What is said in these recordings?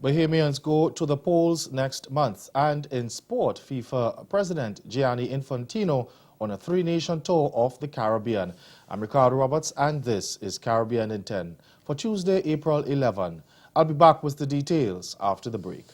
Bahamians go to the polls next month. And in sport, FIFA President Gianni Infantino on a three-nation tour of the Caribbean. I'm Ricardo Roberts, and this is Caribbean in 10 for Tuesday, April 11. I'll be back with the details after the break.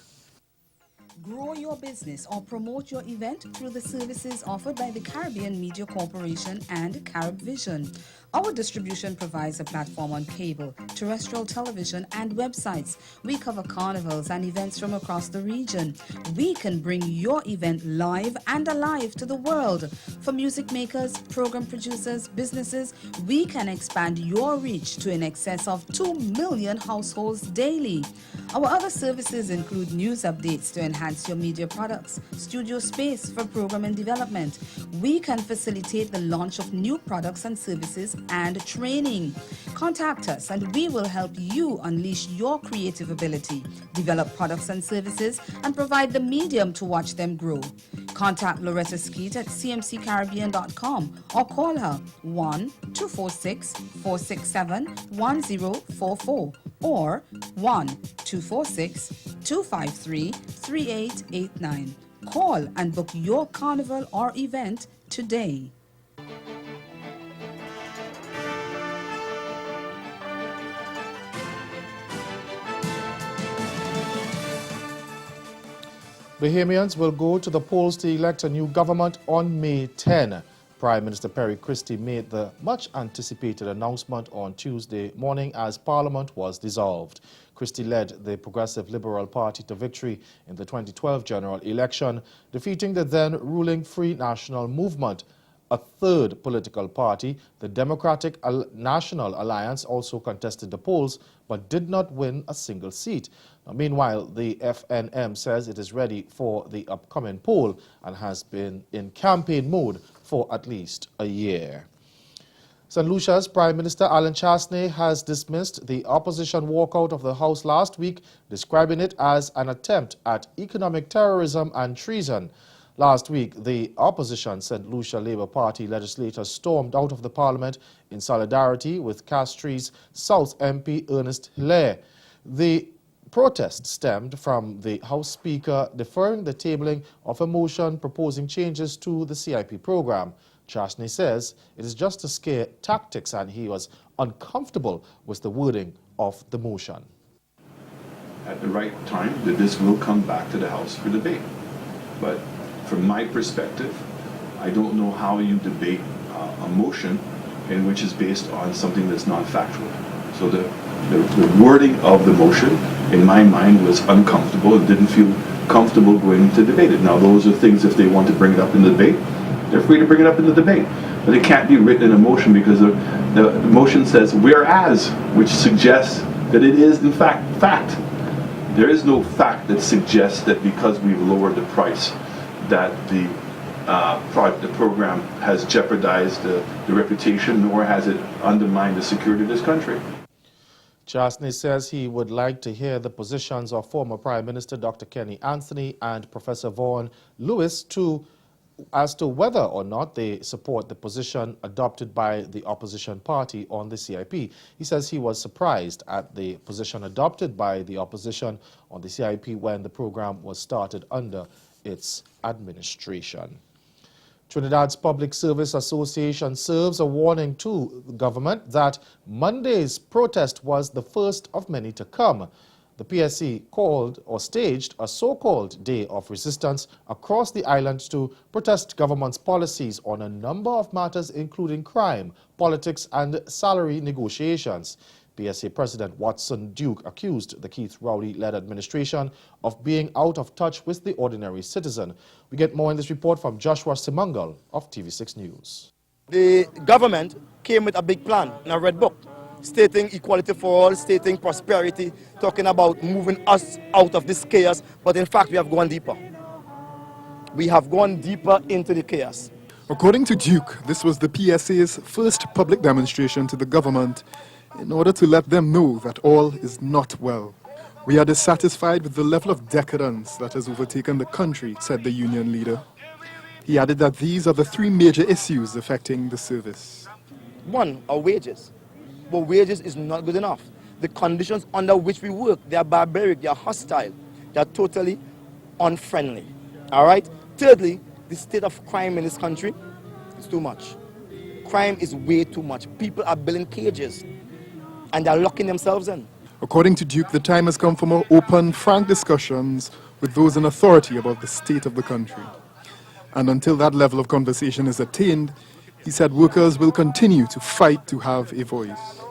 Grow your business or promote your event through the services offered by the Caribbean Media Corporation and Carib Vision. Our distribution provides a platform on cable, terrestrial television, and websites. We cover carnivals and events from across the region. We can bring your event live and alive to the world. For music makers, program producers, businesses, we can expand your reach to in excess of 2 million households daily. Our other services include news updates to enhance your media products, studio space for program and development. We can facilitate the launch of new products and services and training. Contact us and we will help you unleash your creative ability, develop products and services, and provide the medium to watch them grow. Contact Loretta Skeet at cmccaribbean.com or call her 1-246-467-1044 or 1-246-253-3889. Call and book your carnival or event today. Bahamians will go to the polls to elect a new government on May 10. Prime Minister Perry Christie made the much-anticipated announcement on Tuesday morning as Parliament was dissolved. Christie led the Progressive Liberal Party to victory in the 2012 general election, defeating the then-ruling Free National Movement. A third political party, the Democratic National Alliance, also contested the polls but did not win a single seat. Now, meanwhile, the FNM says it is ready for the upcoming poll and has been in campaign mode for at least a year. St. Lucia's Prime Minister Alan CHASTANET has dismissed the opposition walkout of the House last week, describing it as an attempt at economic terrorism and treason. Last week, the opposition St. Lucia Labour Party legislators stormed out of the Parliament in solidarity with Castries South MP Ernest Hilaire. The protest stemmed from the House Speaker deferring the tabling of a motion proposing changes to the CIP program. CHASTANET says it is just to scare tactics and he was uncomfortable with the wording of the motion. At the right time, that this will come back to the House for debate. But from my perspective, I don't know how you debate a motion in which is based on something that's not factual. So the wording of the motion, in my mind, was uncomfortable. It didn't feel comfortable going to debate it. Now, those are things, if they want to bring it up in the debate, they're free to bring it up in the debate. But it can't be written in a motion because the motion says, whereas, which suggests that it is, in fact. There is no fact that suggests that because we've lowered the price, that the program has jeopardized the reputation, nor has it undermined the security of this country. CHASTANET says he would like to hear the positions of former Prime Minister Dr. Kenny Anthony and Professor Vaughan Lewis as to whether or not they support the position adopted by the opposition party on the CIP. He says he was surprised at the position adopted by the opposition on the CIP when the program was started under its administration. Trinidad's Public Service Association serves a warning to the government that Monday's protest was the first of many to come. The PSC called or staged a so-called day of resistance across the island to protest government's policies on a number of matters including crime, politics and salary negotiations. PSA President Watson Duke accused the Keith Rowley-led administration of being out of touch with the ordinary citizen. We get more in this report from Joshua Simangal of TV6 News. The government came with a big plan in a red book, stating equality for all, stating prosperity, talking about moving us out of this chaos, but in fact we have gone deeper. We have gone deeper into the chaos. According to Duke, this was the PSA's first public demonstration to the government in order to let them know that all is not well. We are dissatisfied with the level of decadence that has overtaken the country, said the union leader. He added that these are the three major issues affecting the service. One, our wages. But wages is not good enough. the conditions under which we work, they are barbaric, they are hostile, they are totally unfriendly. All right? Thirdly, the state of crime in this country is too much. Crime is way too much. People are building cages and they're locking themselves in. According to Duke, the time has come for more open, frank discussions with those in authority about the state of the country. And until that level of conversation is attained, he said workers will continue to fight to have a voice.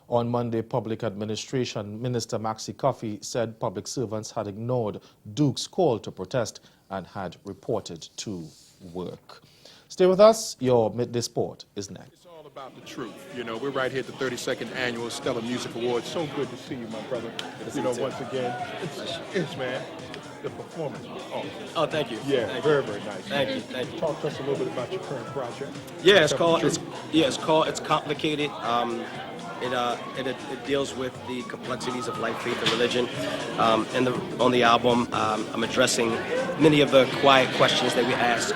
On Monday, Public Administration Minister Maxi Coffey said public servants had ignored Duke's call to protest and had reported to work. Stay with us. Your Midday Sport is next. It's all about the truth. You know, we're right here at the 32nd Annual Stellar Music Awards. So good to see you, my brother. You know, once again, it's man, the performance was awesome. Oh, thank you. Yeah, thank very, you. very nice. Thank you, thank you. Talk to us a little bit about your current project. Yeah, it's complicated. It deals with the complexities of life, faith, and religion. And on the album, I'm addressing many of the quiet questions that we ask.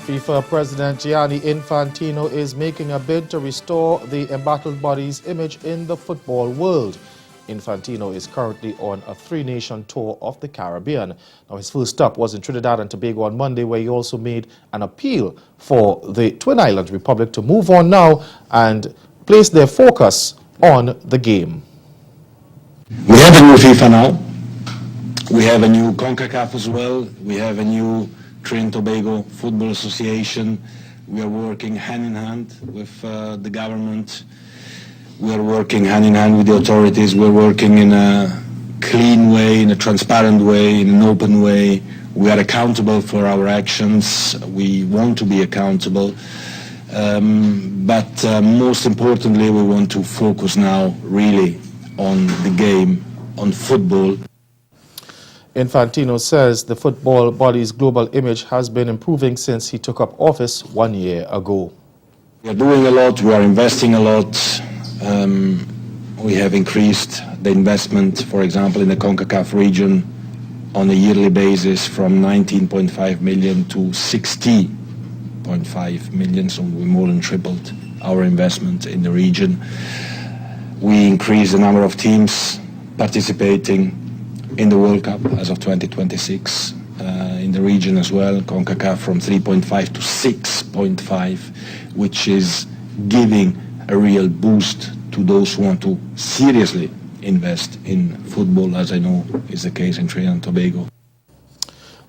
FIFA President Gianni Infantino is making a bid to restore the embattled body's image in the football world. Infantino is currently on a three-nation tour of the Caribbean. Now, his first stop was in Trinidad and Tobago on Monday, where he also made an appeal for the Twin Islands Republic to move on now and place their focus on the game. We have a new FIFA now. We have a new CONCACAF as well. We have a new Trinidad and Tobago Football Association. We are working hand in hand with the government. We are working hand in hand with the authorities. We're working in a clean way, in a transparent way, in an open way. We are accountable for our actions. We want to be accountable. But most importantly, we want to focus now really on the game, on football. Infantino says the football body's global image has been improving since he took up office 1 year ago. We are doing a lot, we are investing a lot. We have increased the investment, for example, in the CONCACAF region on a yearly basis from 19.5 million to 60.5 million, so we more than tripled our investment in the region. We increased the number of teams participating in the World Cup as of 2026 in the region as well, CONCACAF from 3.5 to 6.5, which is giving a real boost to those who want to seriously invest in football, as I know is the case in Trinidad and Tobago.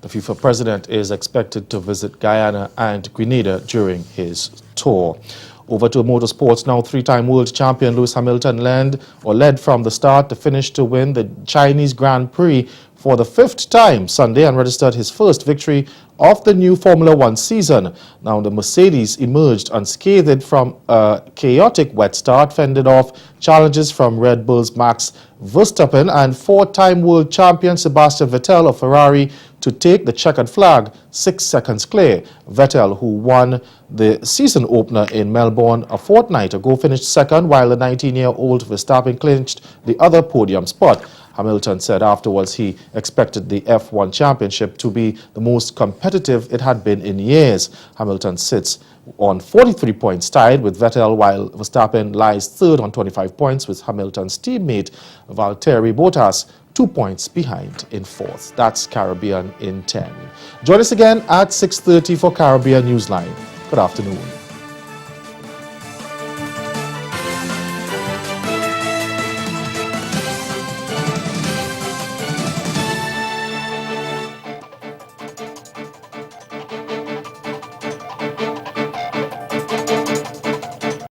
The FIFA president is expected to visit Guyana and Grenada during his tour. Over to motorsports now. Three-time world champion Lewis Hamilton led from the start to finish to win the Chinese Grand Prix for the fifth time Sunday and registered his first victory of the new Formula One season. Now, the Mercedes emerged unscathed from a chaotic wet start, fended off challenges from Red Bull's Max Verstappen and four-time world champion Sebastian Vettel of Ferrari to take the checkered flag 6 seconds clear. Vettel, who won the season opener in Melbourne a fortnight ago, finished second, while the 19-year-old Verstappen clinched the other podium spot. Hamilton said afterwards he expected the F1 championship to be the most competitive it had been in years. Hamilton sits on 43 points tied with Vettel, while Verstappen lies third on 25 points with Hamilton's teammate Valtteri Bottas 2 points behind in fourth. That's Caribbean in 10. Join us again at 6:30 for Caribbean Newsline. Good afternoon.